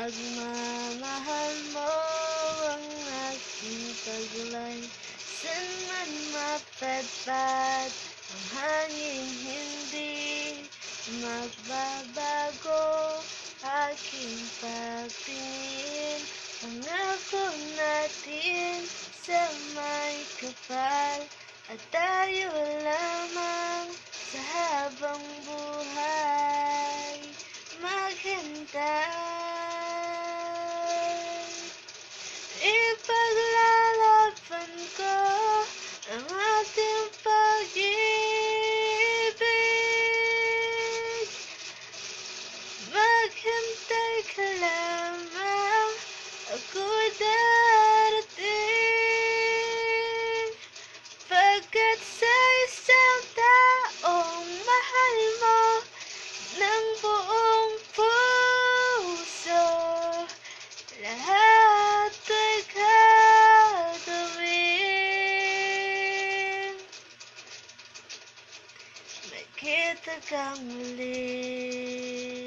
pagmamahal mo ang aking taglay. San man mapadpad ang hangin, hindi magbabago aking pagtingin. Pangako natin sa may kapal, at tayo lamang sa habang buhay maghintay. Ipaglalaban ko ang ating pag-ibig. Maghintay ka lamang, ako'y darating. Pagkat sa isang taong mahal mo ng buong puso, lahat ay gagawin. Magkita kang muli.